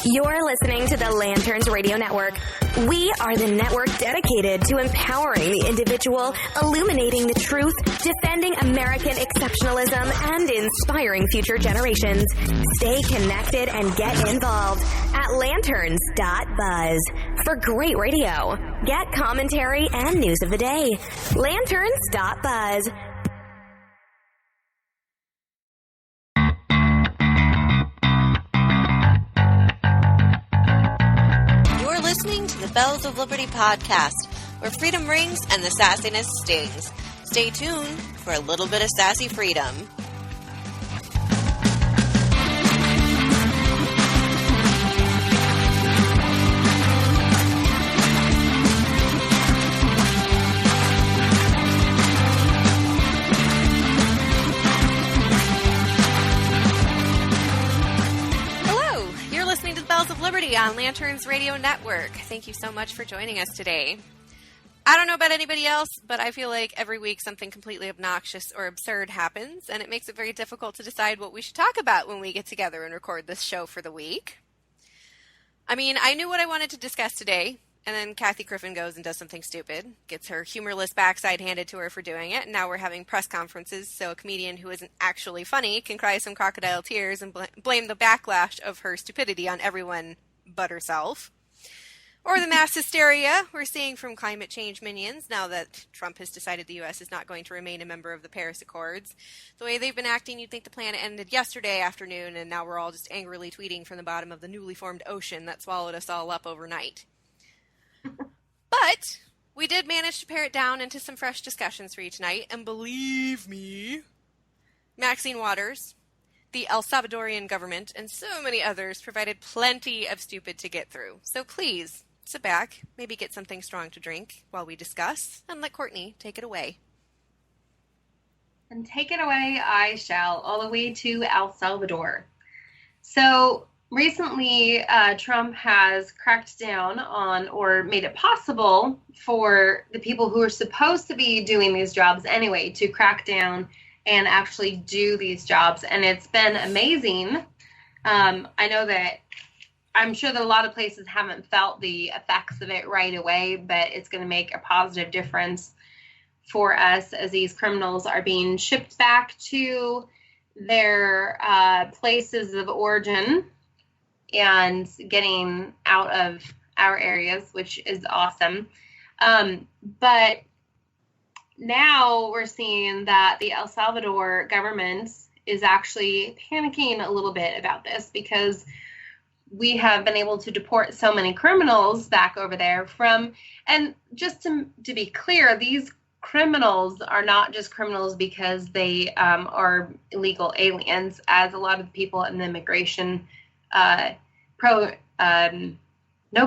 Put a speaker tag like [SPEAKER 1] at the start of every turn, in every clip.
[SPEAKER 1] You're listening to the Lanterns Radio Network. We are the network dedicated to empowering the individual, illuminating the truth, defending American exceptionalism, and inspiring future generations. Stay connected and get involved at lanterns.buzz. For great radio, get commentary and news of the day. Lanterns.buzz.
[SPEAKER 2] Listening to the Bells of Liberty podcast, where freedom rings and the sassiness stings. Stay tuned for a little bit of sassy freedom. On Lanterns Radio Network. Thank you so much for joining us today. I don't know about anybody else, but I feel like every week something completely obnoxious or absurd happens, and it makes it very difficult to decide what we should talk about when we get together and record this show for the week. I mean, I knew what I wanted to discuss today, and then Kathy Griffin goes and does something stupid, gets her humorless backside handed to her for doing it, and now we're having press conferences so a comedian who isn't actually funny can cry some crocodile tears and blame the backlash of her stupidity on everyone but herself. Or the mass hysteria we're seeing from climate change minions now that Trump has decided the U.S. is not going to remain a member of the Paris Accords. The way they've been acting, you'd think the planet ended yesterday afternoon, and now we're all just angrily tweeting from the bottom of the newly formed ocean that swallowed us all up overnight. But we did manage to pare it down into some fresh discussions for each night, and believe me, Maxine Waters, the El Salvadorian government, and so many others provided plenty of stupid to get through. So please, sit back, maybe get something strong to drink while we discuss, and let Courtney take it away.
[SPEAKER 3] And take it away I shall, all the way to El Salvador. So recently, Trump has cracked down on, or made it possible for the people who are supposed to be doing these jobs anyway, to crack down and actually do these jobs. And it's been amazing. I know that I'm sure that a lot of places haven't felt the effects of it right away, but it's going to make a positive difference for us as these criminals are being shipped back to their places of origin and getting out of our areas, which is awesome. But now we're seeing that the El Salvador government is actually panicking a little bit about this because we have been able to deport so many criminals back over there and just to be clear, these criminals are not just criminals because they are illegal aliens, as a lot of the people in the immigration no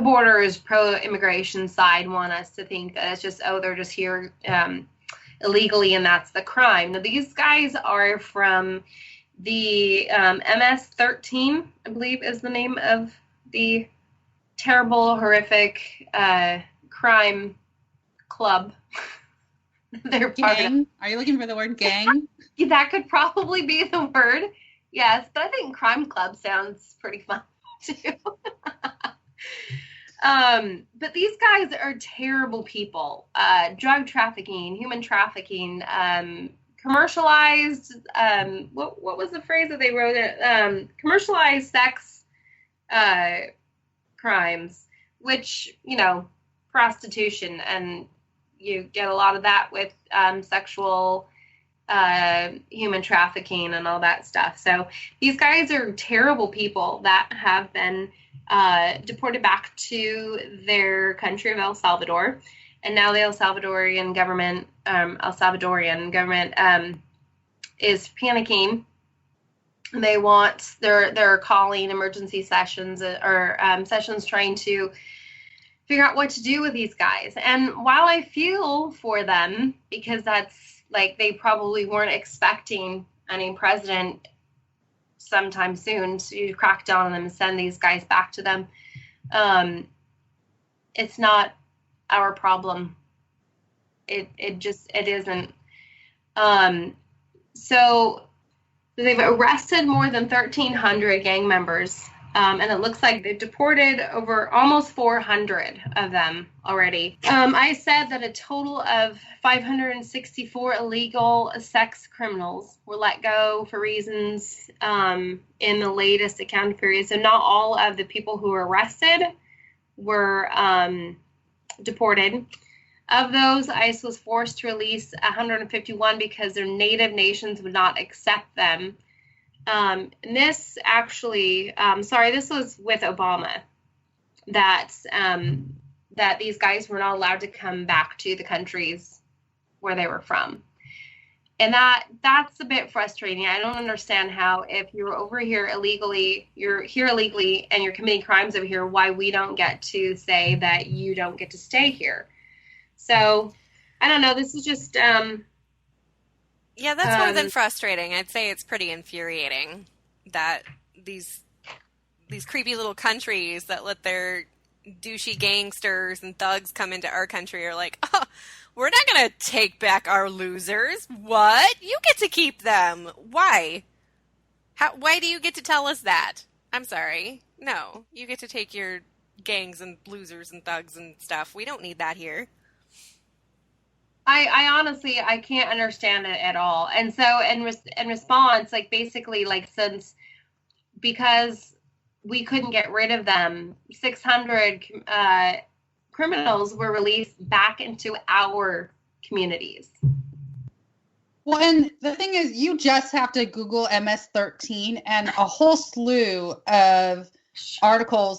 [SPEAKER 3] borders pro-immigration side want us to think that it's just, they're just here illegally, and that's the crime. Now, these guys are from the MS-13, I believe is the name of the terrible, horrific crime club. They're
[SPEAKER 4] gang? Are you looking for the word gang?
[SPEAKER 3] That could probably be the word. Yes, but I think crime club sounds pretty fun, too. But these guys are terrible people. Drug trafficking, human trafficking, commercialized, what was the phrase that they wrote it? Commercialized sex crimes, which, prostitution, and you get a lot of that with sexual human trafficking and all that stuff. So these guys are terrible people that have been deported back to their country of El Salvador, and now the El Salvadorian government is panicking. They're calling emergency sessions or sessions trying to figure out what to do with these guys. And while I feel for them, because that's like they probably weren't expecting any president sometime soon to crack down on them and send these guys back to them. It's not our problem. It isn't. So they've arrested more than 1,300 gang members And it looks like they've deported over almost 400 of them already. I said that a total of 564 illegal sex criminals were let go for reasons in the latest account period. So not all of the people who were arrested were deported. Of those, ICE was forced to release 151 because their native nations would not accept them. And this actually, this was with Obama, that these guys were not allowed to come back to the countries where they were from. And that's a bit frustrating. I don't understand how, if you're over here illegally, you're here illegally and you're committing crimes over here, why we don't get to say that you don't get to stay here. So, I don't know. This is just...
[SPEAKER 2] Yeah, that's more than frustrating. I'd say it's pretty infuriating that these creepy little countries that let their douchey gangsters and thugs come into our country are like, oh, we're not going to take back our losers. What? You get to keep them. Why? Why do you get to tell us that? I'm sorry. No, you get to take your gangs and losers and thugs and stuff. We don't need that here.
[SPEAKER 3] I honestly, I can't understand it at all. And so in response, like basically like because we couldn't get rid of them, 600 criminals were released back into our communities.
[SPEAKER 4] Well, and the thing is, you just have to Google MS-13 and a whole slew of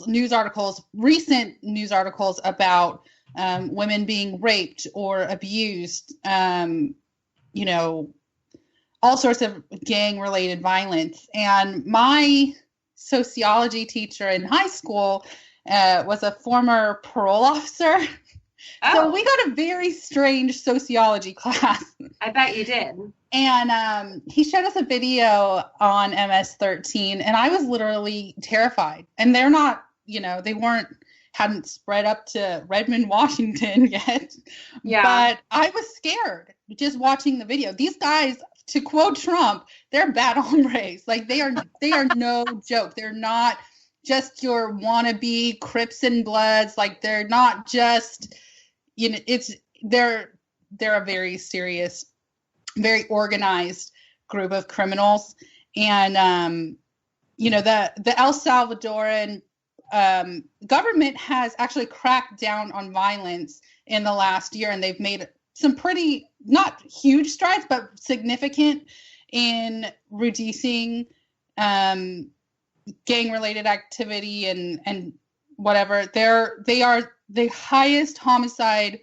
[SPEAKER 4] news articles, recent news articles about women being raped or abused, all sorts of gang-related violence. And my sociology teacher in high school was a former parole officer. Oh. So we got a very strange sociology class.
[SPEAKER 3] I bet you did.
[SPEAKER 4] And he showed us a video on MS-13, and I was literally terrified. And they're not, hadn't spread up to Redmond, Washington yet. Yeah. But I was scared just watching the video. These guys, to quote Trump, they're bad hombres. Like they are no joke. They're not just your wannabe Crips and Bloods. Like they're not just, they're a very serious, very organized group of criminals. And, the El Salvadoran government has actually cracked down on violence in the last year, and they've made some pretty, not huge strides, but significant in reducing gang-related activity and whatever. They are the highest homicide.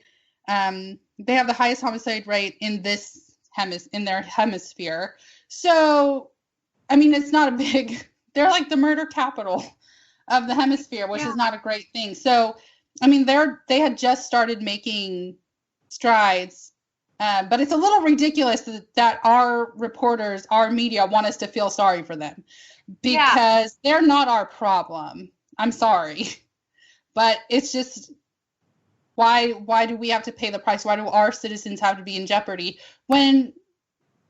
[SPEAKER 4] They have the highest homicide rate in their hemisphere. So, I mean, it's not a big. They're like the murder capital of the hemisphere, which is not a great thing. So, I mean, they had just started making strides, but it's a little ridiculous that our reporters, our media, want us to feel sorry for them because they're not our problem. I'm sorry, but it's just why do we have to pay the price? Why do our citizens have to be in jeopardy when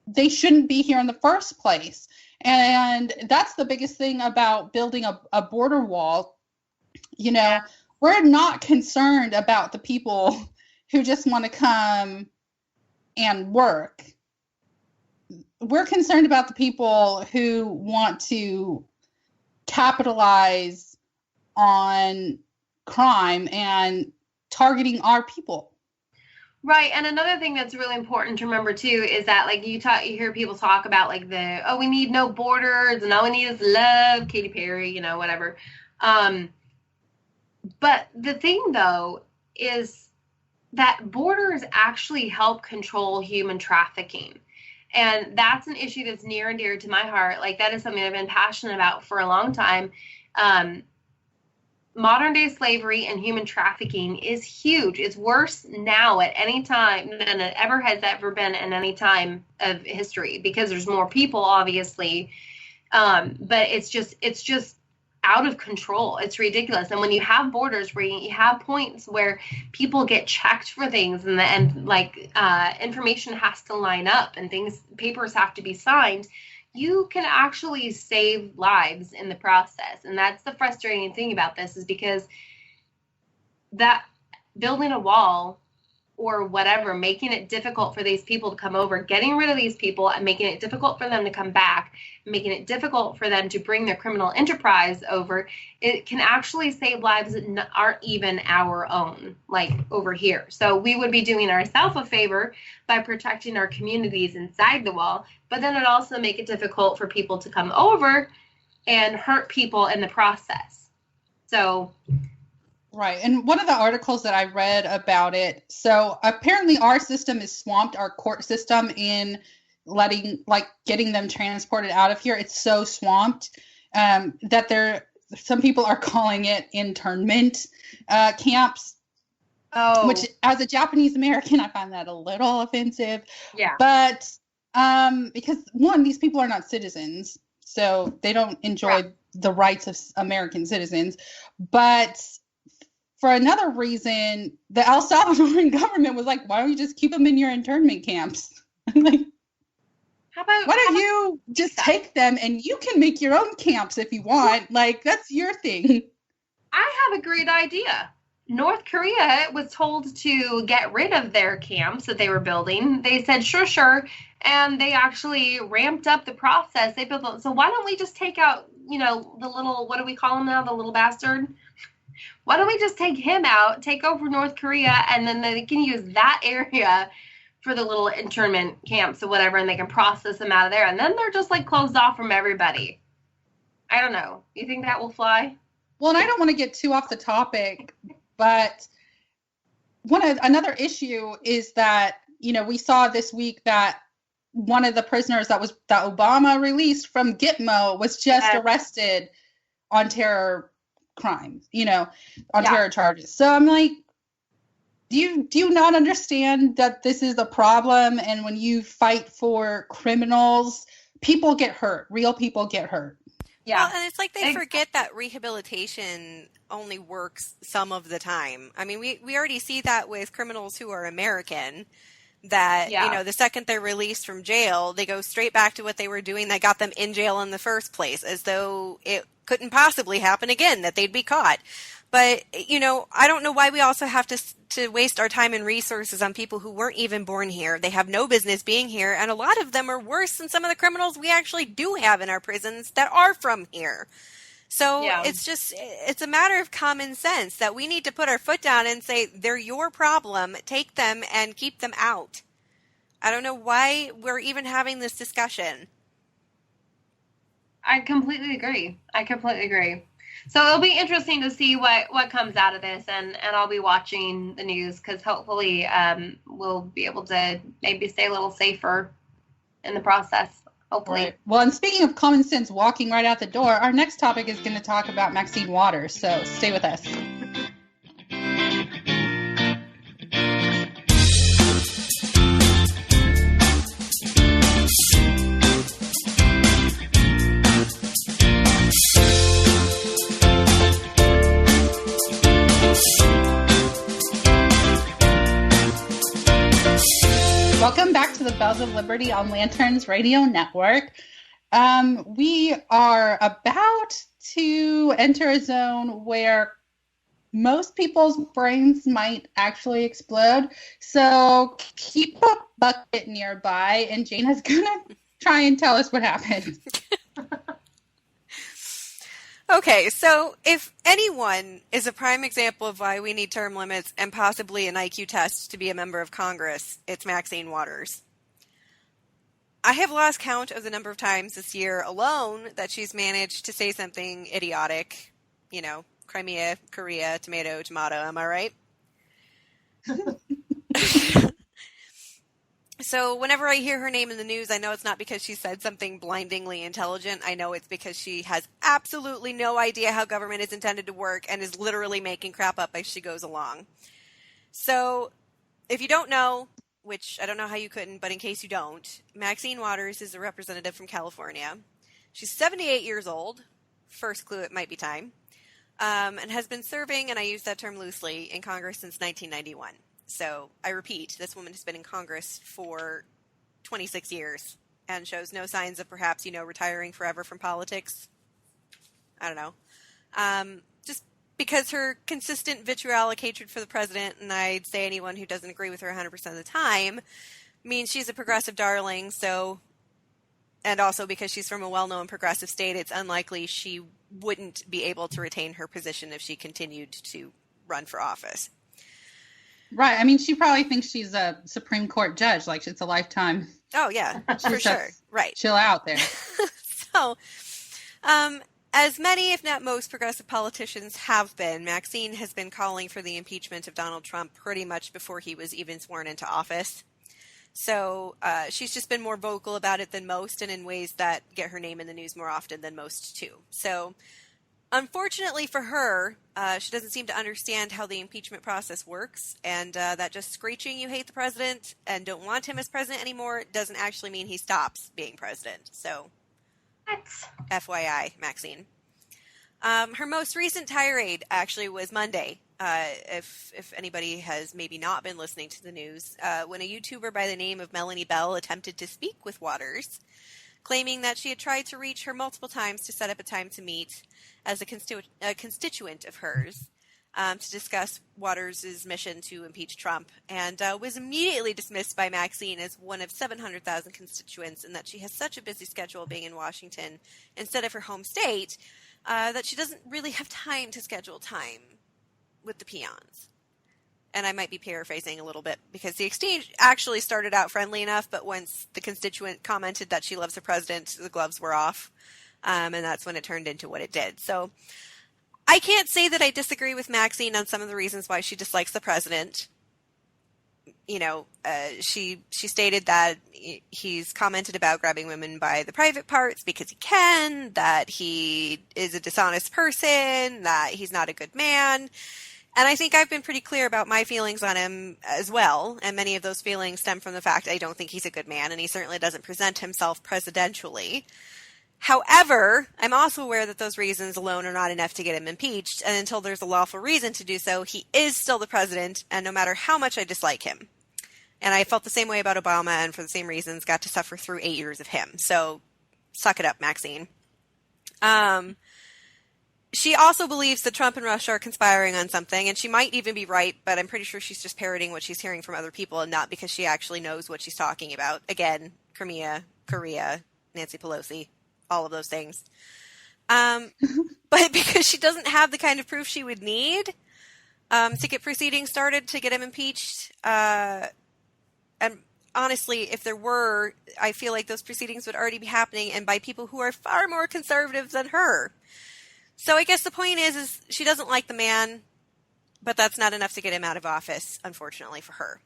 [SPEAKER 4] they shouldn't be here in the first place? And that's the biggest thing about building a border wall. We're not concerned about the people who just want to come and work. We're concerned about the people who want to capitalize on crime and targeting our people.
[SPEAKER 3] Right, and another thing that's really important to remember too is that like you hear people talk about like we need no borders and all we need is love, Katy Perry, whatever. But the thing though is that borders actually help control human trafficking, and that's an issue that's near and dear to my heart. Like that is something I've been passionate about for a long time. Modern day slavery and human trafficking is huge. It's worse now at any time than it ever been in any time of history because there's more people, obviously. But it's just out of control. It's ridiculous. And when you have borders where you have points where people get checked for things and information has to line up and papers have to be signed, you can actually save lives in the process. And that's the frustrating thing about this, is because that building a wall or whatever, making it difficult for these people to come over, getting rid of these people and making it difficult for them to come back, making it difficult for them to bring their criminal enterprise over, it can actually save lives that aren't even our own, like over here. So we would be doing ourselves a favor by protecting our communities inside the wall, but then it also make it difficult for people to come over and hurt people in the process. So
[SPEAKER 4] right. And one of the articles that I read about it, so apparently our system is swamped, our court system, in getting them transported out of here. It's so swamped that some people are calling it internment camps. Oh. Which, as a Japanese American, I find that a little offensive.
[SPEAKER 3] Yeah.
[SPEAKER 4] But because, one, these people are not citizens, so they don't enjoy the rights of American citizens. But for another reason, the El Salvadoran government was like, why don't you just keep them in your internment camps? Like, why don't you just take them and you can make your own camps if you want? Like, that's your thing.
[SPEAKER 3] I have a great idea. North Korea was told to get rid of their camps that they were building. They said, sure. And they actually ramped up the process. They built them. So why don't we just take out, the little, what do we call him now? The little bastard? Why don't we just take him out, take over North Korea, and then they can use that area for the little internment camps or whatever, and they can process them out of there. And then they're just like closed off from everybody. I don't know. You think that will fly?
[SPEAKER 4] Well, and I don't want to get too off the topic, but another issue is that, we saw this week that one of the prisoners that Obama released from Gitmo was just arrested on terror crimes, terror charges. So I'm like, do you not understand that this is a problem? And when you fight for criminals, people get hurt. Real people get hurt.
[SPEAKER 2] Yeah. Well, and it's like they forget that rehabilitation only works some of the time. I mean, we already see that with criminals who are American, that, the second they're released from jail, they go straight back to what they were doing that got them in jail in the first place, as though it couldn't possibly happen again, that they'd be caught. But, I don't know why we also have to waste our time and resources on people who weren't even born here. They have no business being here, and a lot of them are worse than some of the criminals we actually do have in our prisons that are from here. So it's a matter of common sense that we need to put our foot down and say, they're your problem, take them and keep them out. I don't know why we're even having this discussion.
[SPEAKER 3] I completely agree. So it'll be interesting to see what comes out of this, and I'll be watching the news, because hopefully we'll be able to maybe stay a little safer in the process. Hopefully.
[SPEAKER 4] Right. Well, and speaking of common sense walking right out the door, our next topic is going to talk about Maxine Waters. So stay with us. Welcome back to the Bells of Liberty on Lanterns Radio Network. We are about to enter a zone where most people's brains might actually explode. So keep a bucket nearby, and Jana's going to try and tell us what happened.
[SPEAKER 2] Okay, so if anyone is a prime example of why we need term limits and possibly an IQ test to be a member of Congress, it's Maxine Waters. I have lost count of the number of times this year alone that she's managed to say something idiotic. Crimea, Korea, tomato, am I right? So whenever I hear her name in the news, I know it's not because she said something blindingly intelligent. I know it's because she has absolutely no idea how government is intended to work and is literally making crap up as she goes along. So if you don't know, which I don't know how you couldn't, but in case you don't, Maxine Waters is a representative from California. She's 78 years old. First clue, it might be time. And has been serving, and I use that term loosely, in Congress since 1991. So I repeat, this woman has been in Congress for 26 years. and shows no signs of perhaps, retiring forever from politics. I don't know. Just because her consistent vitriolic hatred for the president, and I'd say anyone who doesn't agree with her 100% of the time, means she's a progressive darling. So, and also because she's from a well-known progressive state, it's unlikely she wouldn't be able to retain her position if she continued to run for office.
[SPEAKER 4] Right. I mean, she probably thinks she's a Supreme Court judge, like it's a lifetime.
[SPEAKER 2] Oh, yeah, for sure. Right.
[SPEAKER 4] Chill out there.
[SPEAKER 2] So, as many, if not most, progressive politicians have been, Maxine has been calling for the impeachment of Donald Trump pretty much before he was even sworn into office. So she's just been more vocal about it than most, and in ways that get her name in the news more often than most, too. So unfortunately for her, she doesn't seem to understand how the impeachment process works, and that just screeching you hate the president and don't want him as president anymore doesn't actually mean he stops being president. So
[SPEAKER 3] What?
[SPEAKER 2] FYI, Maxine. Her most recent tirade actually was Monday, if anybody has maybe not been listening to the news, when a YouTuber by the name of Melanie Bell attempted to speak with Waters, claiming that she had tried to reach her multiple times to set up a time to meet as a constituent of hers to discuss Waters' mission to impeach Trump, and was immediately dismissed by Maxine as one of 700,000 constituents, and that she has such a busy schedule being in Washington instead of her home state that she doesn't really have time to schedule time with the peons. And I might be paraphrasing a little bit because the exchange actually started out friendly enough, but once the constituent commented that she loves the president, the gloves were off, and that's when it turned into what it did. So I can't say that I disagree with Maxine on some of the reasons why she dislikes the president. She stated that he's commented about grabbing women by the private parts because he can, that he is a dishonest person, that he's not a good man. And I think I've been pretty clear about my feelings on him as well. And many of those feelings stem from the fact I don't think he's a good man, and he certainly doesn't present himself presidentially. However, I'm also aware that those reasons alone are not enough to get him impeached, and until there's a lawful reason to do so, he is still the president, and no matter how much I dislike him. And I felt the same way about Obama, and for the same reasons got to suffer through 8 years of him. So, suck it up, Maxine. She also believes that Trump and Russia are conspiring on something, and she might even be right, but I'm pretty sure she's just parroting what she's hearing from other people and not because she actually knows what she's talking about. Again, Crimea, Korea, Nancy Pelosi, all of those things. But because she doesn't have the kind of proof she would need to get proceedings started to get him impeached. And honestly, if there were, I feel like those proceedings would already be happening and by people who are far more conservative than her. So I guess the point is she doesn't like the man, but that's not enough to get him out of office, unfortunately for her.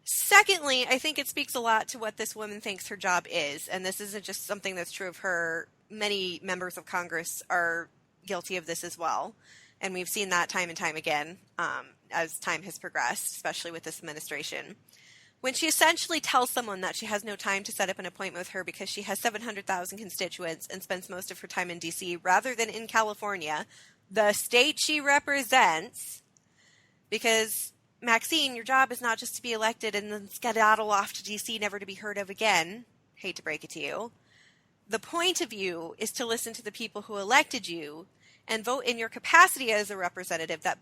[SPEAKER 2] Secondly, I think it speaks a lot to what this woman thinks her job is, and this isn't just something that's true of her. Many members of Congress are guilty of this as well, and we've seen that time and time again as time has progressed, especially with this administration. When she essentially tells someone that she has no time to set up an appointment with her because she has 700,000 constituents and spends most of her time in D.C. rather than in California, the state she represents, because Maxine, your job is not just to be elected and then skedaddle off to D.C. never to be heard of again. Hate to break it to you. The point of you is to listen to the people who elected you and vote in your capacity as a representative that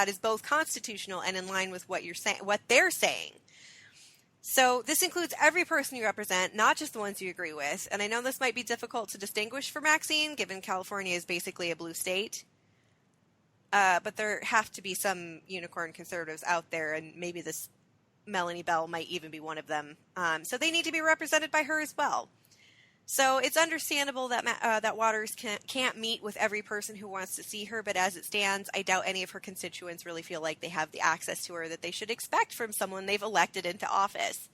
[SPEAKER 2] is both constitutional and in line with what they're saying. So this includes every person you represent, not just the ones you agree with. And I know this might be difficult to distinguish for Maxine, given California is basically a blue state. But there have to be some unicorn conservatives out there, and maybe this Melanie Bell might even be one of them. So they need to be represented by her as well. So it's understandable that that Waters can't meet with every person who wants to see her, but as it stands, I doubt any of her constituents really feel like they have the access to her that they should expect from someone they've elected into office.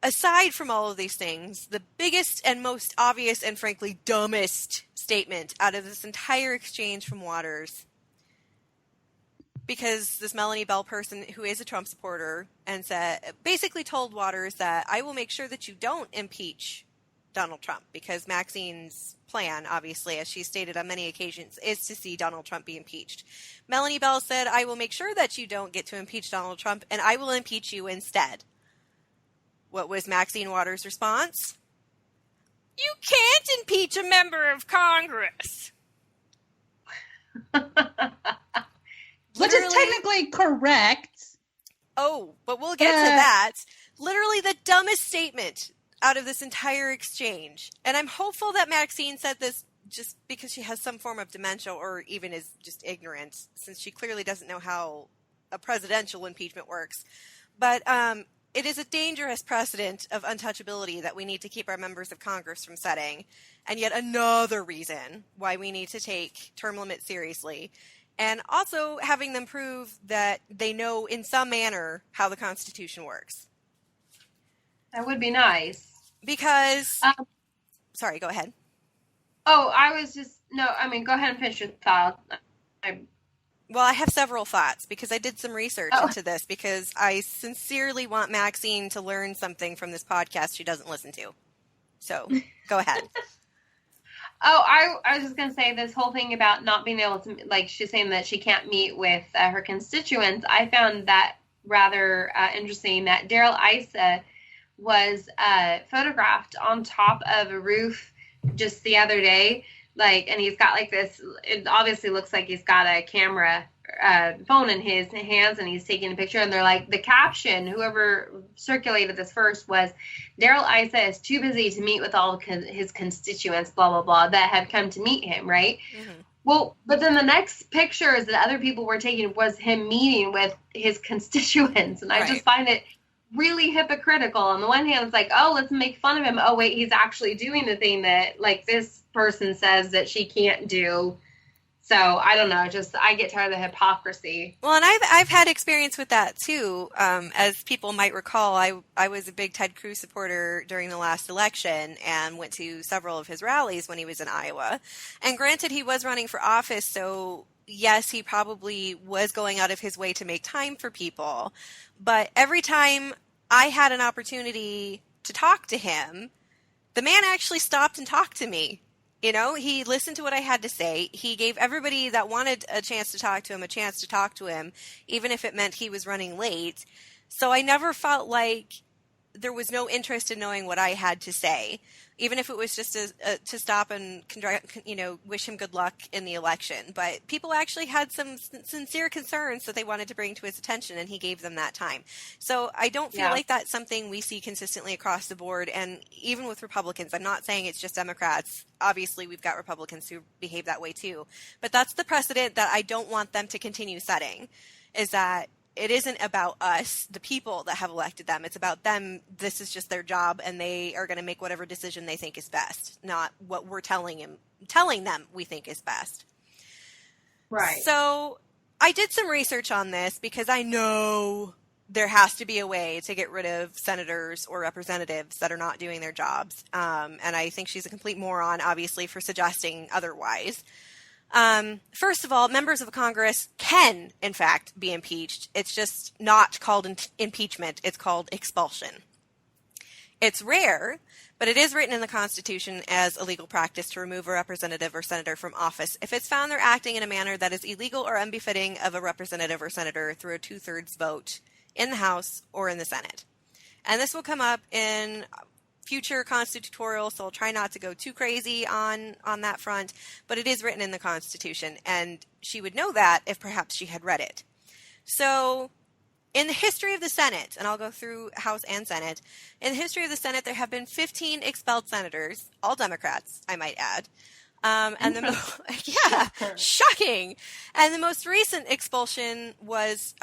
[SPEAKER 2] Aside from all of these things, the biggest and most obvious and frankly dumbest statement out of this entire exchange from Waters, because this Melanie Bell person who is a Trump supporter and basically told Waters that I will make sure that you don't impeach Donald Trump, because Maxine's plan, obviously, as she stated on many occasions, is to see Donald Trump be impeached. Melanie Bell said, I will make sure that you don't get to impeach Donald Trump, and I will impeach you instead. What was Maxine Waters' response? You can't impeach a member of Congress.
[SPEAKER 4] Which is technically correct.
[SPEAKER 2] Oh, but we'll get to that. Literally the dumbest statement out of this entire exchange. And I'm hopeful that Maxine said this just because she has some form of dementia or even is just ignorant, since she clearly doesn't know how a presidential impeachment works. But it is a dangerous precedent of untouchability that we need to keep our members of Congress from setting. And yet another reason why we need to take term limits seriously. And also having them prove that they know in some manner how the Constitution works.
[SPEAKER 3] That would be nice.
[SPEAKER 2] Because, sorry, go ahead.
[SPEAKER 3] Oh, go ahead and finish your thought.
[SPEAKER 2] Well, I have several thoughts because I did some research into this because I sincerely want Maxine to learn something from this podcast she doesn't listen to. So, go ahead.
[SPEAKER 3] I was just going to say this whole thing about not being able to, like, she's saying that she can't meet with her constituents. I found that rather interesting that Daryl Issa was photographed on top of a roof just the other day. Like, and he's got like this, it obviously looks like he's got a camera phone in his hands and he's taking a picture, and they're like, the caption, whoever circulated this first, was Daryl Issa is too busy to meet with all of his constituents, blah, blah, blah, that have come to meet him, right? Mm-hmm. Well, but then the next pictures that other people were taking was him meeting with his constituents, and I just find it really hypocritical. On the one hand, it's like, oh, let's make fun of him. Oh, wait, he's actually doing the thing that, like, this person says that she can't do. So I don't know. Just I get tired of the hypocrisy.
[SPEAKER 2] Well, and I've had experience with that too. As people might recall, I was a big Ted Cruz supporter during the last election and went to several of his rallies when he was in Iowa. And granted, he was running for office, so yes, he probably was going out of his way to make time for people. But every time I had an opportunity to talk to him, the man actually stopped and talked to me. You know, he listened to what I had to say. He gave everybody that wanted a chance to talk to him a chance to talk to him, even if it meant he was running late. So I never felt like there was no interest in knowing what I had to say, even if it was just to stop and, wish him good luck in the election. But people actually had some sincere concerns that they wanted to bring to his attention, and he gave them that time. So I don't feel like that's something we see consistently across the board. And even with Republicans, I'm not saying it's just Democrats. Obviously, we've got Republicans who behave that way too. But that's the precedent that I don't want them to continue setting, is that it isn't about us, the people that have elected them. It's about them. This is just their job, and they are going to make whatever decision they think is best, not what we're telling them we think is best.
[SPEAKER 3] Right.
[SPEAKER 2] So I did some research on this because I know there has to be a way to get rid of senators or representatives that are not doing their jobs. And I think she's a complete moron, obviously, for suggesting otherwise. First of all, members of Congress can, in fact, be impeached. It's just not called impeachment. It's called expulsion. It's rare, but it is written in the Constitution as a legal practice to remove a representative or senator from office if it's found they're acting in a manner that is illegal or unbefitting of a representative or senator through a 2/3 vote in the House or in the Senate. And this will come up in future Constitutorial, so I'll try not to go too crazy on that front, but it is written in the Constitution, and she would know that if perhaps she had read it. So in the history of the Senate, and I'll go through House and Senate, in the history of the Senate, there have been 15 expelled senators, all Democrats, I might add. Shocking. And the most recent expulsion was,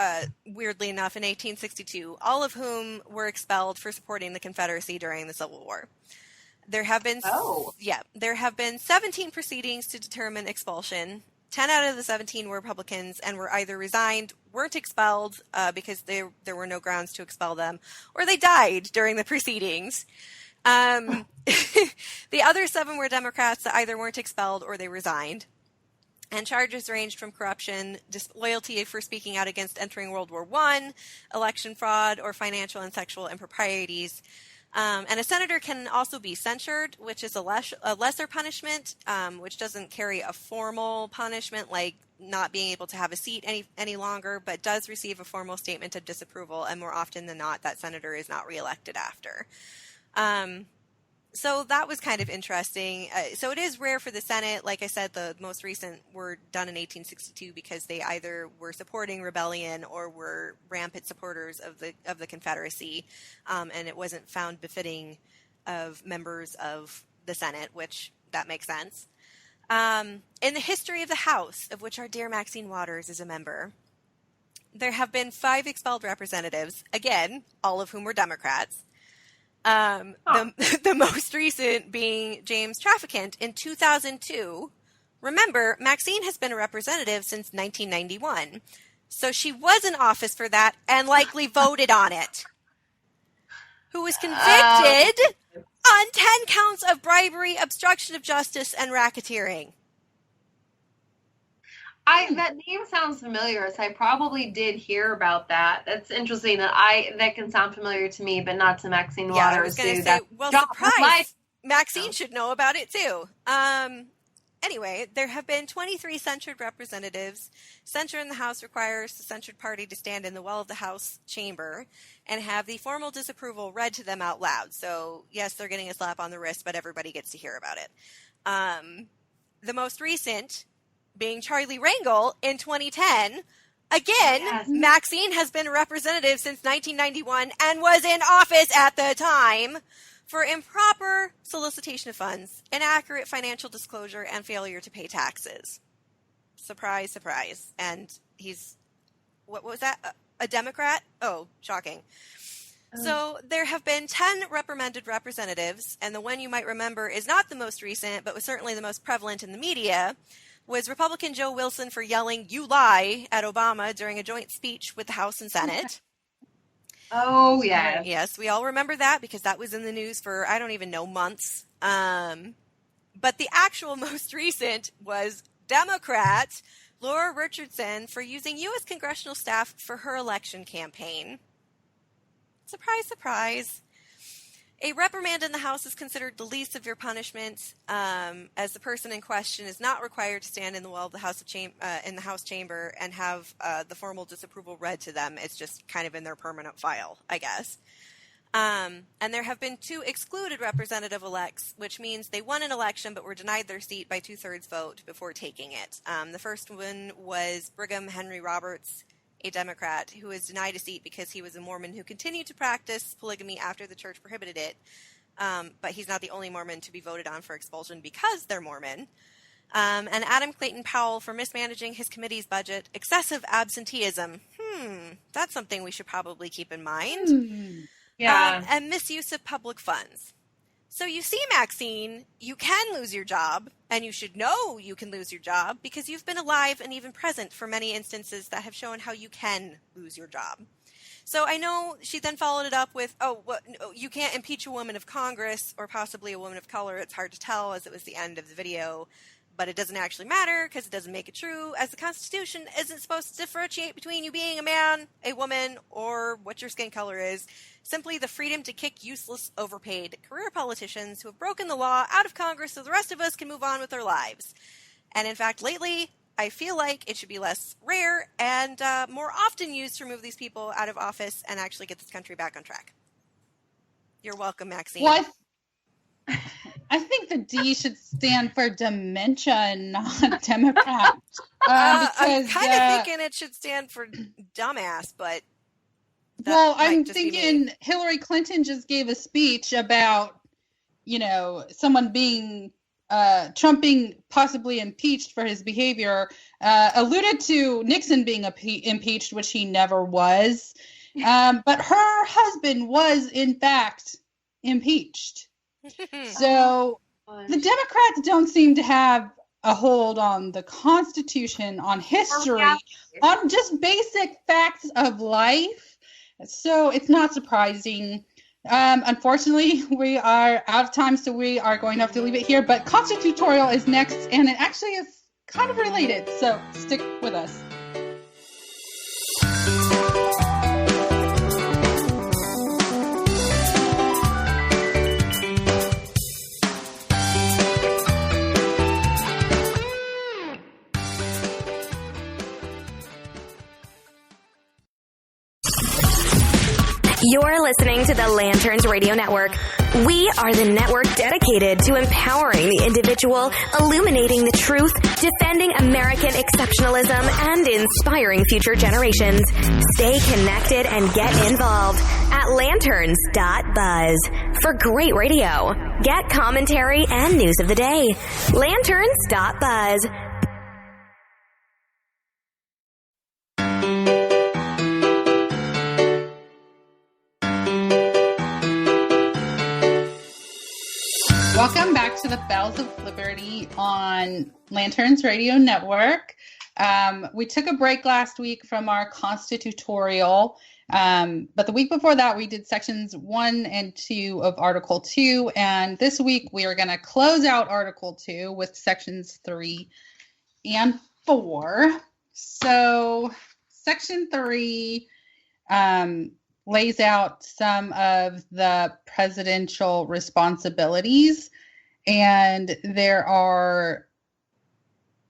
[SPEAKER 2] weirdly enough, in 1862, all of whom were expelled for supporting the Confederacy during the Civil War. There have been 17 proceedings to determine expulsion. 10 out of the 17 were Republicans and were either resigned, weren't expelled because there were no grounds to expel them, or they died during the proceedings. The other 7 were Democrats that either weren't expelled or they resigned. And charges ranged from corruption, disloyalty for speaking out against entering World War I, election fraud, or financial and sexual improprieties. And a senator can also be censured, which is a lesser punishment, which doesn't carry a formal punishment like not being able to have a seat any longer, but does receive a formal statement of disapproval, and more often than not, that senator is not reelected after. So that was kind of interesting. So it is rare for the Senate. Like I said, the most recent were done in 1862 because they either were supporting rebellion or were rampant supporters of the Confederacy, and it wasn't found befitting of members of the Senate, which that makes sense. In the history of the House, of which our dear Maxine Waters is a member, there have been 5 expelled representatives, again, all of whom were Democrats. The most recent being James Traficant in 2002. Remember, Maxine has been a representative since 1991, so she was in office for that and likely voted on it. Who was convicted on 10 counts of bribery, obstruction of justice, and racketeering.
[SPEAKER 3] That name sounds familiar, so I probably did hear about that. That's interesting that can sound familiar to me, but not to Maxine Waters.
[SPEAKER 2] Yeah, I was going to say, well, surprise, Maxine should know about it too. Anyway, there have been 23 censured representatives. Censure in the House requires the censured party to stand in the well of the House chamber and have the formal disapproval read to them out loud. So, yes, they're getting a slap on the wrist, but everybody gets to hear about it. The most recent being Charlie Rangel in 2010. Again, yes. Maxine has been a representative since 1991 and was in office at the time for improper solicitation of funds, inaccurate financial disclosure, and failure to pay taxes. Surprise, surprise. And he's, what was that? A Democrat? Oh, shocking. So there have been 10 reprimanded representatives, and the one you might remember is not the most recent, but was certainly the most prevalent in the media, was Republican Joe Wilson for yelling, "You lie," at Obama during a joint speech with the House and Senate.
[SPEAKER 3] Oh, yeah.
[SPEAKER 2] Yes, we all remember that because that was in the news for, I don't even know, months. But the actual most recent was Democrat Laura Richardson for using U.S. congressional staff for her election campaign. Surprise, surprise. A reprimand in the House is considered the least severe punishment, as the person in question is not required to stand in the well of the House in the House chamber and have the formal disapproval read to them. It's just kind of in their permanent file, I guess. And there have been 2 excluded representative-elects, which means they won an election but were denied their seat by 2/3 vote before taking it. The first one was Brigham Henry Roberts, a Democrat, who was denied a seat because he was a Mormon who continued to practice polygamy after the church prohibited it. But he's not the only Mormon to be voted on for expulsion because they're Mormon. And Adam Clayton Powell for mismanaging his committee's budget, excessive absenteeism. That's something we should probably keep in mind.
[SPEAKER 3] Yeah.
[SPEAKER 2] And misuse of public funds. So you see, Maxine, you can lose your job, and you should know you can lose your job because you've been alive and even present for many instances that have shown how you can lose your job. So I know she then followed it up with, you can't impeach a woman of Congress or possibly a woman of color. It's hard to tell as it was the end of the video, but it doesn't actually matter because it doesn't make it true, as the Constitution isn't supposed to differentiate between you being a man, a woman, or what your skin color is. Simply the freedom to kick useless, overpaid career politicians who have broken the law out of Congress so the rest of us can move on with our lives. And in fact, lately, I feel like it should be less rare and more often used to remove these people out of office and actually get this country back on track. You're welcome, Maxine.
[SPEAKER 4] Well, I think the D should stand for dementia and not Democrat.
[SPEAKER 2] I'm kind of thinking it should stand for dumbass, but...
[SPEAKER 4] Well, I'm thinking Hillary Clinton just gave a speech about, someone being, Trump being possibly impeached for his behavior, alluded to Nixon being impeached, which he never was. But her husband was, in fact, impeached. So the Democrats don't seem to have a hold on the Constitution, on history, on just basic facts of life. So it's not surprising. Unfortunately, we are out of time, so we are going to have to leave it here. But Constitutorial is next, and it actually is kind of related. So stick with us.
[SPEAKER 1] You're listening to the Lanterns Radio Network. We are the network dedicated to empowering the individual, illuminating the truth, defending American exceptionalism, and inspiring future generations. Stay connected and get involved at lanterns.buzz for great radio. Get commentary and news of the day. Lanterns.buzz.
[SPEAKER 4] Welcome back to the Bells of Liberty on Lanterns Radio Network. We took a break last week from our Constitutorial, but the week before that we did sections 1 and 2 of Article 2, and this week we are going to close out Article 2 with sections 3 and 4. So Section 3 lays out some of the presidential responsibilities, and there are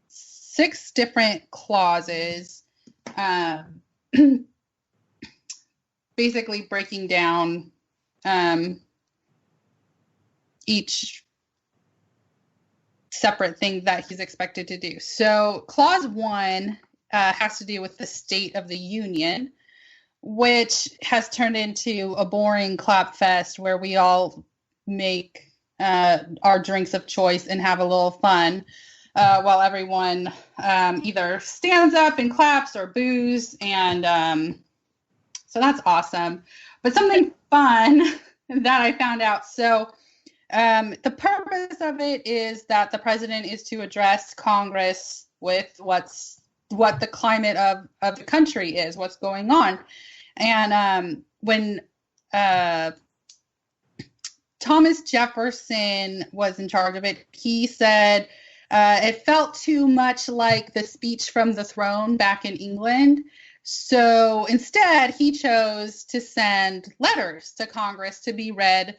[SPEAKER 4] 6 different clauses, basically breaking down each separate thing that he's expected to do. So Clause 1 has to do with the State of the Union, which has turned into a boring clap fest where we all make our drinks of choice and have a little fun while everyone either stands up and claps or boos. And so that's awesome. But something fun that I found out. So the purpose of it is that the president is to address Congress with what the climate of the country is, what's going on. And when Thomas Jefferson was in charge of it, he said it felt too much like the speech from the throne back in England. So instead, he chose to send letters to Congress to be read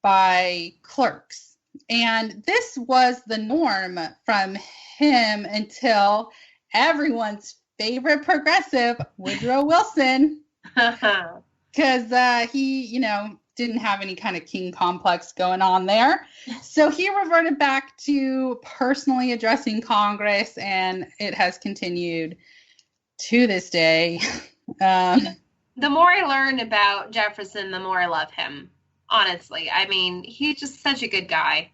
[SPEAKER 4] by clerks. And this was the norm from him until everyone's favorite progressive, Woodrow Wilson, because he, didn't have any kind of king complex going on there. So he reverted back to personally addressing Congress, and it has continued to this day.
[SPEAKER 3] The more I learn about Jefferson, the more I love him, honestly. I mean, he's just such a good guy.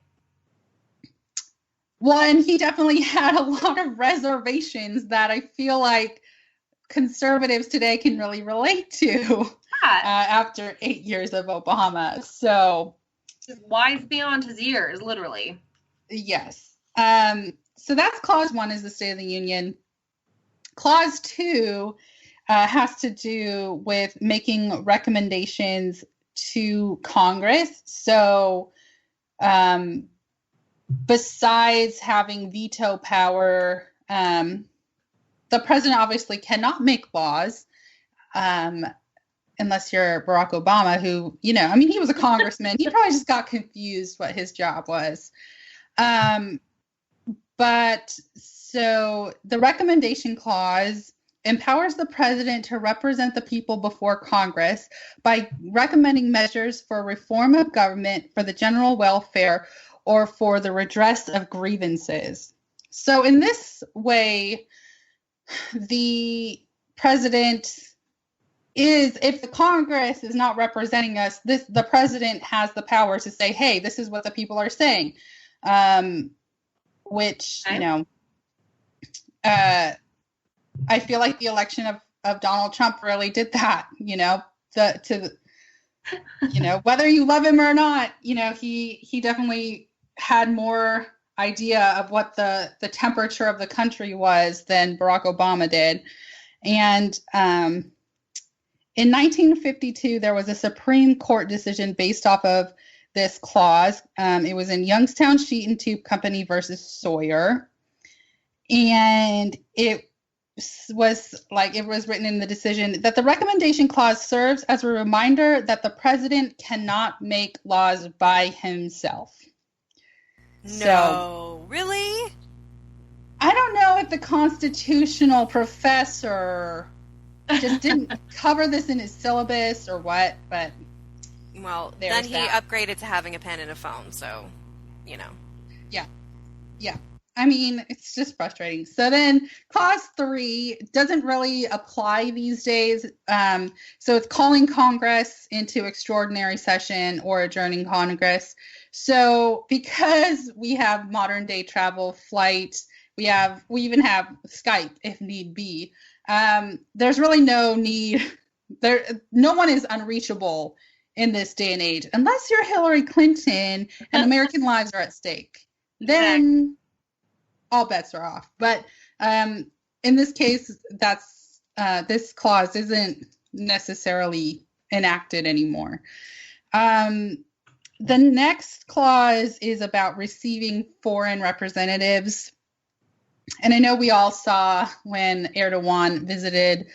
[SPEAKER 4] Well, and he definitely had a lot of reservations that I feel like conservatives today can really relate to after 8 years of Obama. So
[SPEAKER 3] wise beyond his years, literally.
[SPEAKER 4] Yes. So that's Clause 1 is the State of the Union. Clause 2 has to do with making recommendations to Congress. So besides having veto power, the president obviously cannot make laws unless you're Barack Obama, who, he was a congressman. He probably just got confused what his job was. But so the recommendation clause empowers the president to represent the people before Congress by recommending measures for reform of government, for the general welfare, or for the redress of grievances. So in this way, the president is, if the Congress is not representing us, the president has the power to say, hey, this is what the people are saying, which, I feel like the election of Donald Trump really did that, whether you love him or not, he definitely had more idea of what the temperature of the country was than Barack Obama did. And in 1952, there was a Supreme Court decision based off of this clause. It was in Youngstown Sheet and Tube Company versus Sawyer. And it was written in the decision that the recommendation clause serves as a reminder that the president cannot make laws by himself.
[SPEAKER 2] No, really?
[SPEAKER 4] I don't know if the constitutional professor just didn't cover this in his syllabus or what, but
[SPEAKER 2] well, then he upgraded to having a pen and a phone, so, you know.
[SPEAKER 4] Yeah. I mean, it's just frustrating. So then clause 3 doesn't really apply these days. So it's calling Congress into extraordinary session or adjourning Congress. So because we have modern day travel, flight, we even have Skype if need be. There's really no need. No one is unreachable in this day and age, unless you're Hillary Clinton and American lives are at stake. Then all bets are off. But in this case, that's this clause isn't necessarily enacted anymore. The next clause is about receiving foreign representatives. And I know we all saw when Erdogan visited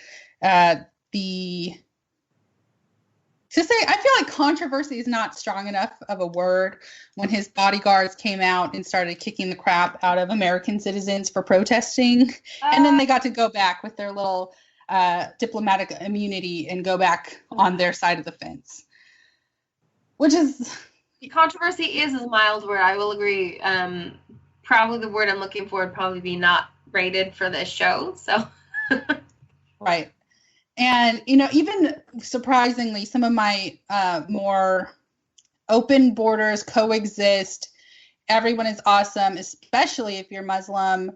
[SPEAKER 4] to say, I feel like controversy is not strong enough of a word when his bodyguards came out and started kicking the crap out of American citizens for protesting. And then they got to go back with their little diplomatic immunity and go back on their side of the fence. Which is...
[SPEAKER 3] Controversy is a mild word, I will agree. Probably the word I'm looking for would probably be not rated for this show, so...
[SPEAKER 4] Right. And, you know, even surprisingly, some of my more open borders coexist. Everyone is awesome, especially if you're Muslim.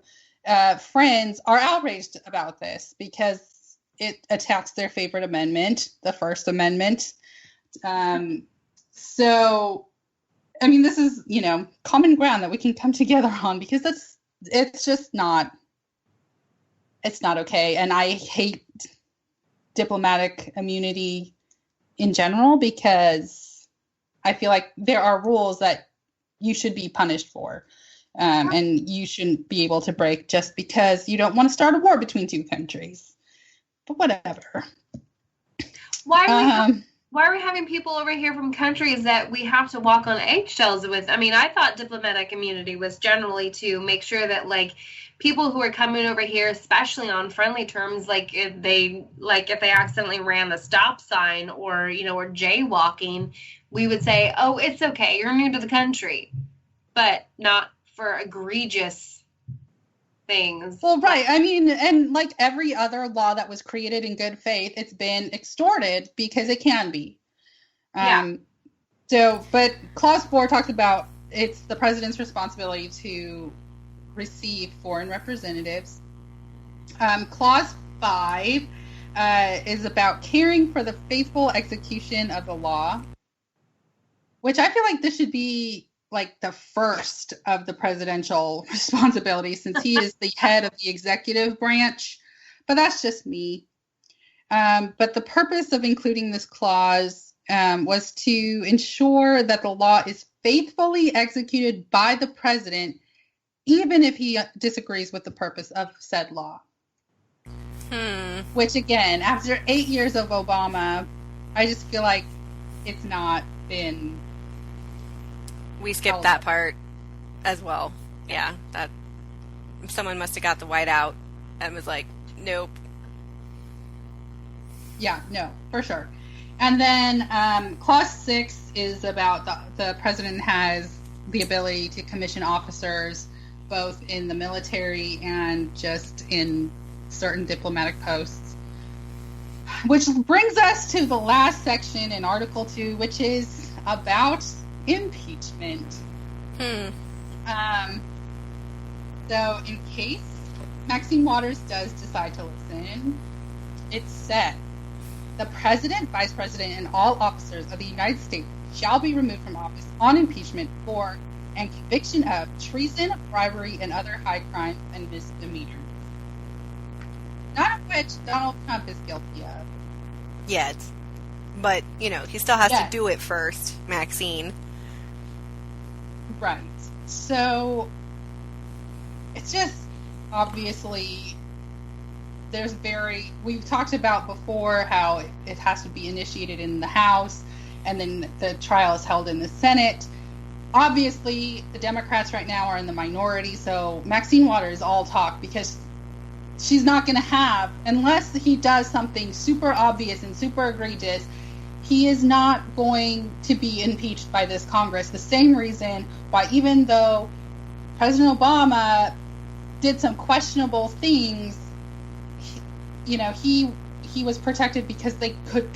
[SPEAKER 4] Friends are outraged about this because it attacks their favorite amendment, the First Amendment. So, I mean, this is, you know, common ground that we can come together on because it's not okay. And I hate diplomatic immunity in general because I feel like there are rules that you should be punished for, and you shouldn't be able to break just because you don't want to start a war between two countries. But whatever.
[SPEAKER 3] Why are we having people over here from countries that we have to walk on eggshells with? I mean, I thought diplomatic immunity was generally to make sure that, like, people who are coming over here, especially on friendly terms, like if they accidentally ran the stop sign or, you know, or jaywalking, we would say, oh, it's okay, you're new to the country, but not for egregious things.
[SPEAKER 4] Well, right. I mean, and like every other law that was created in good faith, it's been extorted because it can be. So, but Clause 4 talks about it's the president's responsibility to receive foreign representatives. Clause 5 is about caring for the faithful execution of the law, which I feel like this should be like the first of the presidential responsibilities since he is the head of the executive branch, but that's just me. But the purpose of including this clause was to ensure that the law is faithfully executed by the president, even if he disagrees with the purpose of said law. Which, again, after 8 years of Obama, I just feel like it's not been...
[SPEAKER 2] We skipped that part as well. Yeah, that someone must have got the white out and was like, nope.
[SPEAKER 4] Yeah, no, for sure. And then Clause 6 is about the president has the ability to commission officers both in the military and just in certain diplomatic posts. Which brings us to the last section in Article 2, which is about impeachment. So in case Maxine Waters does decide to listen, it's said, the president, vice president, and all officers of the United States shall be removed from office on impeachment for and conviction of treason, bribery, and other high crimes and misdemeanors. None of which Donald Trump is guilty of.
[SPEAKER 2] Yet. But, you know, he still has to do it first, Maxine.
[SPEAKER 4] Right. So, it's just, obviously, we've talked about before how it has to be initiated in the House, and then the trial is held in the Senate. Obviously, the Democrats right now are in the minority, so Maxine Waters all talk because she's not going to have, unless he does something super obvious and super egregious, he is not going to be impeached by this Congress. The same reason why, even though President Obama did some questionable things, he was protected because they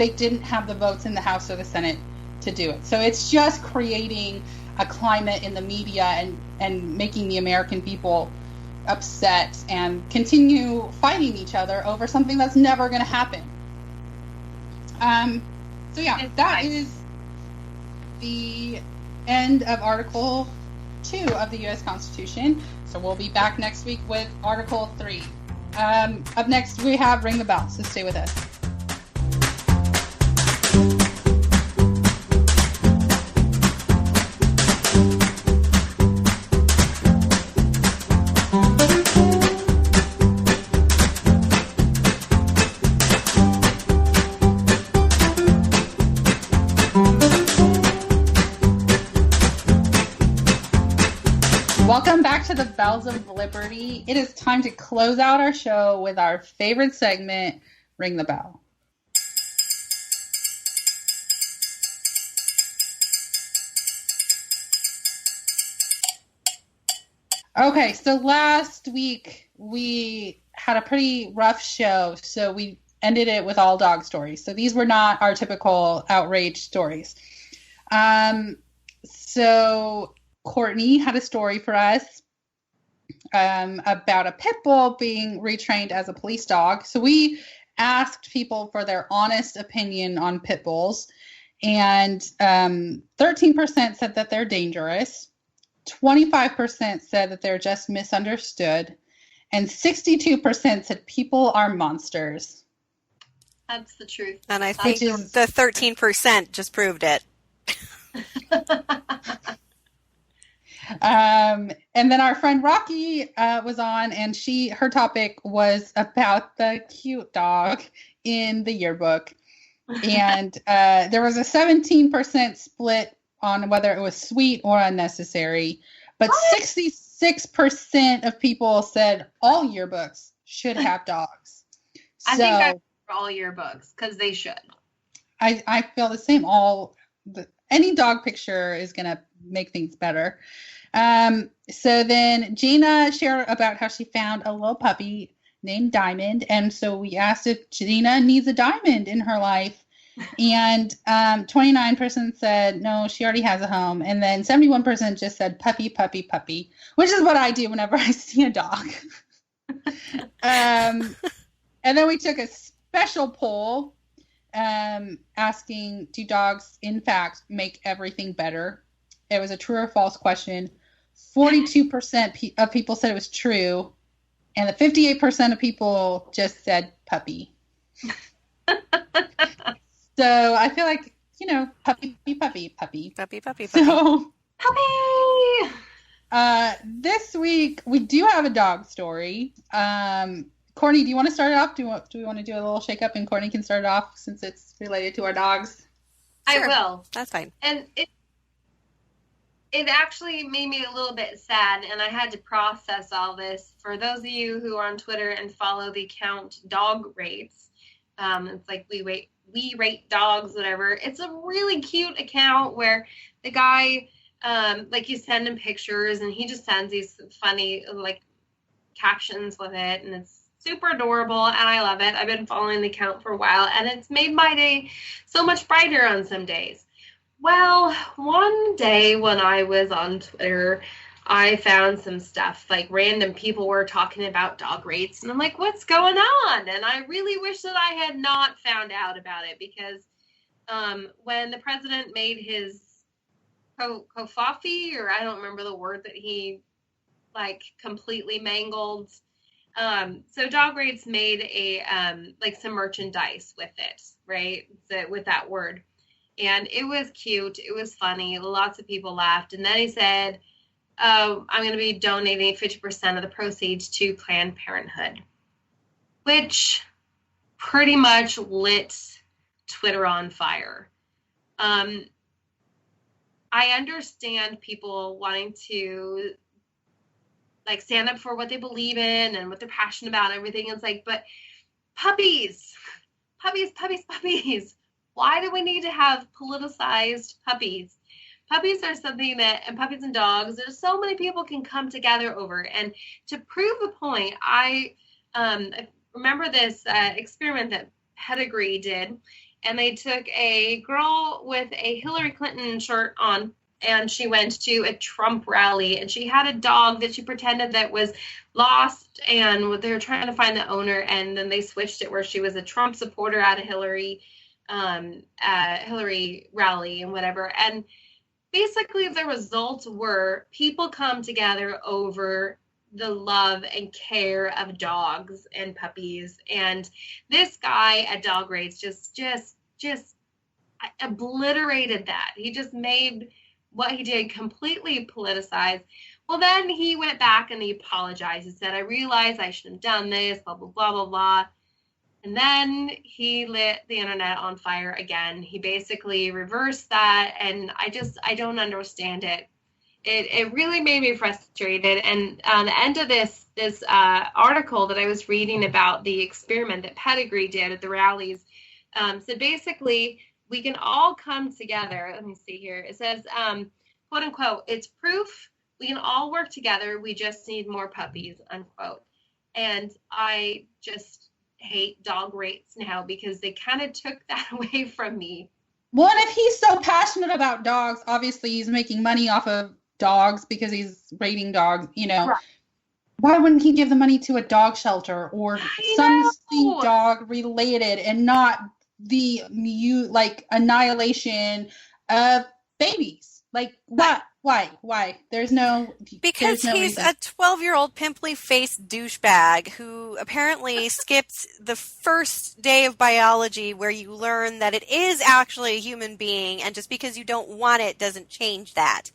[SPEAKER 4] didn't have the votes in the House or the Senate to do it. So it's just creating a climate in the media and making the American people upset and continue fighting each other over something that's never going to happen. So yeah, that is the end of Article 2 of the U.S. Constitution. So we'll be back next week with Article 3. Up next, we have Ring the Belle, so stay with us. Welcome back to the Bells of Liberty. It is time to close out our show with our favorite segment, Ring the Belle. Okay, so last week we had a pretty rough show, so we ended it with all dog stories. So these were not our typical outrage stories. So Courtney had a story for us about a pit bull being retrained as a police dog. So we asked people for their honest opinion on pit bulls, and 13% said that they're dangerous, 25% said that they're just misunderstood, and 62% said people are monsters.
[SPEAKER 3] That's the truth.
[SPEAKER 2] And I think the 13% just proved it.
[SPEAKER 4] And then our friend Rocky was on, and her topic was about the cute dog in the yearbook. And there was a 17% split on whether it was sweet or unnecessary. But 66% of people said all yearbooks should have dogs.
[SPEAKER 3] I think that's for all yearbooks, because they should.
[SPEAKER 4] I feel the same. Any dog picture is going to make things better. So then Gina shared about how she found a little puppy named Diamond. And so we asked if Gina needs a diamond in her life. And 29% said, no, she already has a home. And then 71% just said puppy, puppy, puppy, which is what I do whenever I see a dog. And then we took a special poll asking, do dogs, in fact, make everything better? It was a true or false question. 42% of people said it was true, and the 58% of people just said puppy. So I feel like, puppy, puppy, puppy.
[SPEAKER 2] Puppy, puppy, puppy.
[SPEAKER 4] So,
[SPEAKER 3] Puppy!
[SPEAKER 4] This week, we do have a dog story. Courtney, do you want to start it off? Do we want to do a little shake-up, and Courtney can start it off since it's related to our dogs?
[SPEAKER 2] Sure.
[SPEAKER 3] I will.
[SPEAKER 2] That's fine.
[SPEAKER 3] And it actually made me a little bit sad, and I had to process all this. For those of you who are on Twitter and follow the account Dog Rates, it's like we rate dogs, whatever. It's a really cute account where the guy, you send him pictures, and he just sends these funny, captions with it, and it's super adorable, and I love it. I've been following the account for a while, and it's made my day so much brighter on some days. Well, one day when I was on Twitter, I found some stuff, random people were talking about dog rates, and I'm like, what's going on? And I really wish that I had not found out about it, because when the president made his kofafi, or I don't remember the word that he, completely mangled. So Dog Rates made a, some merchandise with it, right? With that word. And it was cute. It was funny. Lots of people laughed. And then he said, I'm going to be donating 50% of the proceeds to Planned Parenthood, which pretty much lit Twitter on fire. I understand people wanting to like stand up for what they believe in and what they're passionate about and everything. It's like, but puppies. Why do we need to have politicized puppies? Puppies are something that, and puppies and dogs, there's so many people can come together over. And to prove the point, I remember this experiment that Pedigree did, and they took a girl with a Hillary Clinton shirt on, and she went to a Trump rally, and she had a dog that she pretended that was lost, and they were trying to find the owner, and then they switched it where she was a Trump supporter at a Hillary rally and whatever. And basically the results were people come together over the love and care of dogs and puppies. And this guy at Dog Race just obliterated that. He just made what he did completely politicized. Well, then he went back and he apologized. He said, I realized I shouldn't have done this, blah, blah, blah, blah, blah. And then he lit the internet on fire again. He basically reversed that, and I don't understand it. It really made me frustrated. And on the end of this article that I was reading about the experiment that Pedigree did at the rallies, so basically we can all come together. Let me see here. It says, quote unquote, it's proof we can all work together. We just need more puppies, unquote. And I just hate Dog Rates now because they kind of took that away from me.
[SPEAKER 4] Well, and if he's so passionate about dogs, obviously he's making money off of dogs because he's rating dogs, Right. Why wouldn't he give the money to a dog shelter or something dog related and not the annihilation of babies? Like, what? Why? Because
[SPEAKER 2] he's a 12-year-old pimply-faced douchebag who apparently skipped the first day of biology where you learn that it is actually a human being, and just because you don't want it doesn't change that.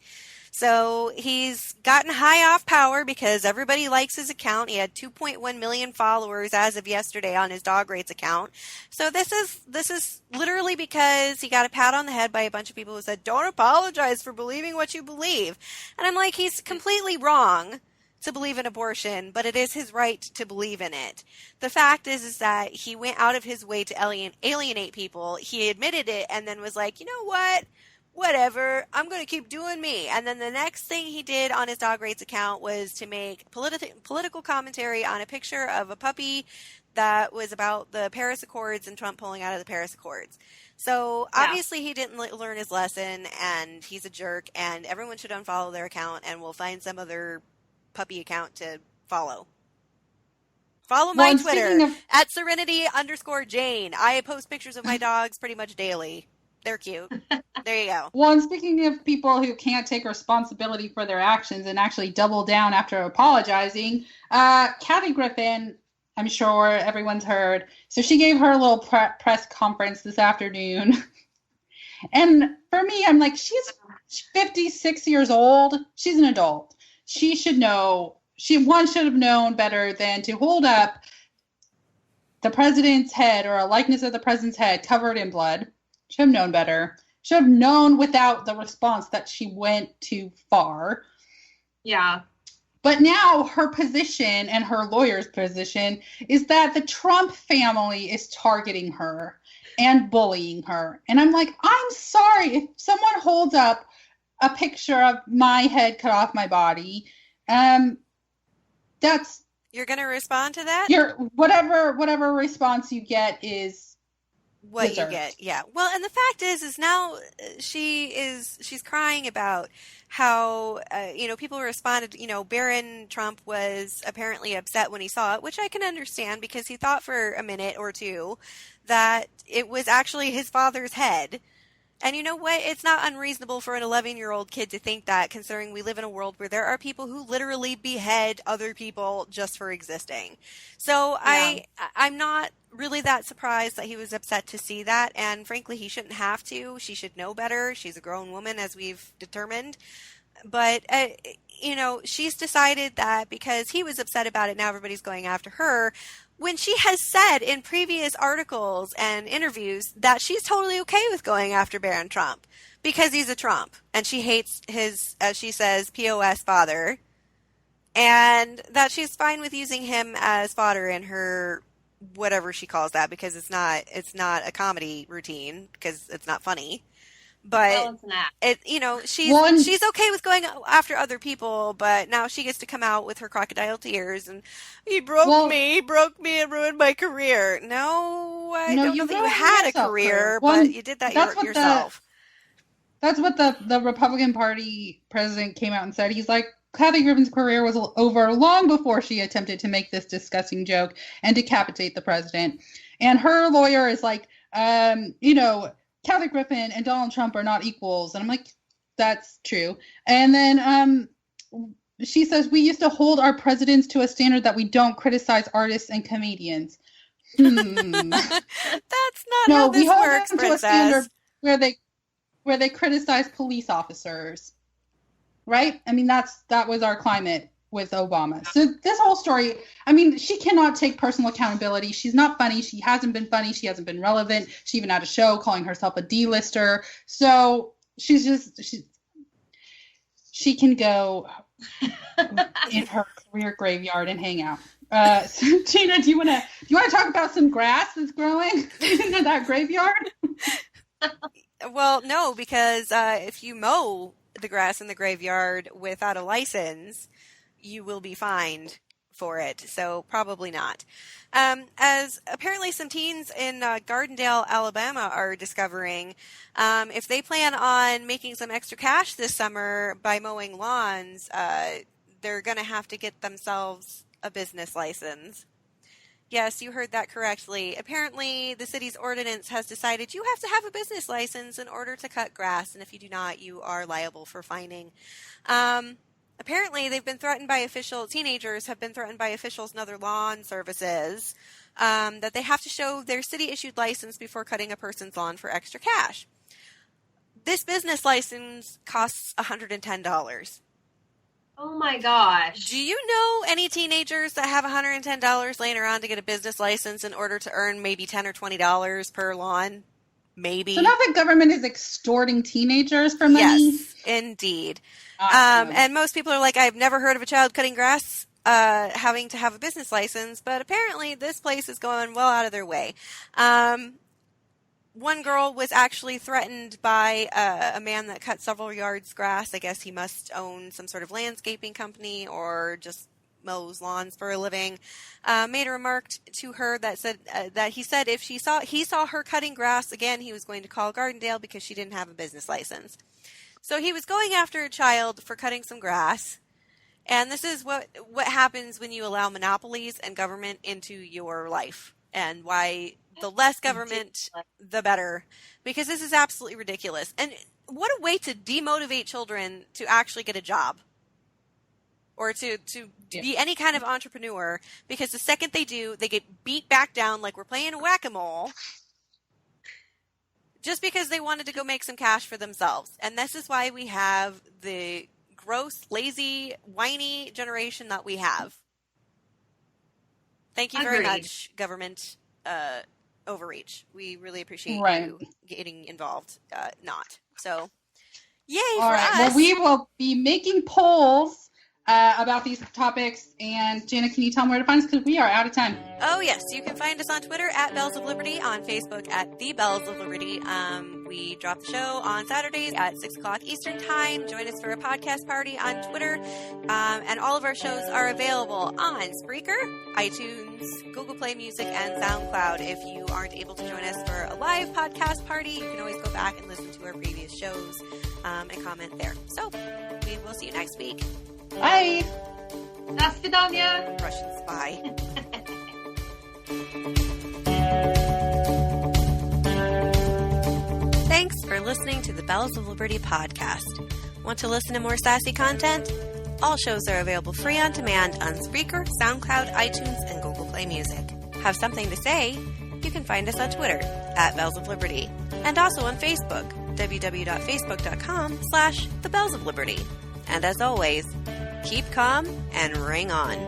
[SPEAKER 2] So he's gotten high off power because everybody likes his account. He had 2.1 million followers as of yesterday on his Dog Rates account. So this is literally because he got a pat on the head by a bunch of people who said, don't apologize for believing what you believe. And I'm like, he's completely wrong to believe in abortion, but it is his right to believe in it. The fact is that he went out of his way to alienate people. He admitted it and then was like, you know what? Whatever, I'm going to keep doing me. And then the next thing he did on his Dog Rates account was to make political commentary on a picture of a puppy that was about the Paris Accords and Trump pulling out of the Paris Accords. So obviously he didn't learn his lesson, and he's a jerk, and everyone should unfollow their account, and we'll find some other puppy account to follow. Follow my Twitter at Serenity_Jane. I post pictures of my dogs pretty much daily. They're cute. There you go.
[SPEAKER 4] Well, and speaking of people who can't take responsibility for their actions and actually double down after apologizing, Kathy Griffin, I'm sure everyone's heard. So she gave her little press conference this afternoon. And for me, I'm like, she's 56 years old. She's an adult. She should know. She should have known better than to hold up the president's head or a likeness of the president's head covered in blood. Should have known better. Should have known without the response that she went too far.
[SPEAKER 3] Yeah.
[SPEAKER 4] But now her position and her lawyer's position is that the Trump family is targeting her and bullying her. And I'm like, I'm sorry. If someone holds up a picture of my head cut off my body, that's...
[SPEAKER 2] You're going to respond to that?
[SPEAKER 4] Whatever response you get is
[SPEAKER 2] what
[SPEAKER 4] deserved.
[SPEAKER 2] You get. Yeah. Well, and the fact is now she's crying about how, people responded, Barron Trump was apparently upset when he saw it, which I can understand because he thought for a minute or two that it was actually his father's head. And you know what? It's not unreasonable for an 11-year-old kid to think that, considering we live in a world where there are people who literally behead other people just for existing. So yeah. I'm not really that surprised that he was upset to see that. And frankly, he shouldn't have to. She should know better. She's a grown woman, as we've determined. But, she's decided that because he was upset about it, now everybody's going after her. When she has said in previous articles and interviews that she's totally okay with going after Barron Trump because he's a Trump and she hates his, as she says, POS father. and that she's fine with using him as fodder in her whatever she calls that, because it's not a comedy routine, because it's not funny. But she's okay with going after other people, but now she gets to come out with her crocodile tears and he broke me and ruined my career. No, I don't know that you had a career, but you did that yourself.
[SPEAKER 4] That's what the Republican Party president came out and said. He's like, Kathy Griffin's career was over long before she attempted to make this disgusting joke and decapitate the president. And her lawyer is like, Kathy Griffin and Donald Trump are not equals. And I'm like, that's true. And then she says, we used to hold our presidents to a standard that we don't criticize artists and comedians.
[SPEAKER 2] That's not how this works, Princess. To a standard where they criticize police officers.
[SPEAKER 4] Right? I mean, that was our climate with Obama. So this whole story, I mean, she cannot take personal accountability. She's not funny. She hasn't been funny. She hasn't been relevant. She even had a show calling herself a D-lister. So she can go in her career graveyard and hang out. So Gina, do you want to talk about some grass that's growing in that graveyard?
[SPEAKER 2] Well, no, because if you mow the grass in the graveyard without a license, you will be fined for it. So probably not. As apparently some teens in Gardendale, Alabama are discovering, if they plan on making some extra cash this summer by mowing lawns, they're going to have to get themselves a business license. Yes, you heard that correctly. Apparently, the city's ordinance has decided you have to have a business license in order to cut grass, and if you do not, you are liable for fining. Apparently, teenagers have been threatened by officials and other lawn services that they have to show their city-issued license before cutting a person's lawn for extra cash. This business license costs $110.
[SPEAKER 3] Oh my gosh.
[SPEAKER 2] Do you know any teenagers that have $110 laying around to get a business license in order to earn maybe $10 or $20 per lawn? Maybe.
[SPEAKER 4] So now the government is extorting teenagers for money?
[SPEAKER 2] Yes, indeed.
[SPEAKER 4] Awesome.
[SPEAKER 2] And most people are like, I've never heard of a child cutting grass having to have a business license, but apparently this place is going well out of their way. One girl was actually threatened by a man that cut several yards grass. I guess he must own some sort of landscaping company or just mows lawns for a living. Made a remark to her that said that he said if he saw her cutting grass again, he was going to call Gardendale because she didn't have a business license. So he was going after a child for cutting some grass. And this is what happens when you allow monopolies and government into your life, and why the less government, the better, because this is absolutely ridiculous. And what a way to demotivate children to actually get a job or to be any kind of entrepreneur, because the second they do, they get beat back down like we're playing whack-a-mole just because they wanted to go make some cash for themselves. And this is why we have the gross, lazy, whiny generation that we have. Thank you very much, government overreach. We really appreciate you getting involved. Not. So, yay for us.
[SPEAKER 4] Well, we will be making polls about these topics. And Jana, can you tell them where to find us? Because we are out of time.
[SPEAKER 2] Oh, yes. You can find us on Twitter at Bells of Liberty, on Facebook at The Bells of Liberty. We drop the show on Saturdays at 6 o'clock Eastern Time. Join us for a podcast party on Twitter. And all of our shows are available on Spreaker, iTunes, Google Play Music, and SoundCloud. If you aren't able to join us for a live podcast party, you can always go back and listen to our previous shows and comment there. So, we will see you next week.
[SPEAKER 4] Bye.
[SPEAKER 3] До свидания.
[SPEAKER 2] Russian spy. Thanks for listening to the Bells of Liberty podcast. Want to listen to more sassy content? All shows are available free on demand on Spreaker, SoundCloud, iTunes, and Google Play Music. Have something to say? You can find us on Twitter at Bells of Liberty, and also on Facebook, www.facebook.com/The Bells of Liberty. And as always, keep calm and ring on.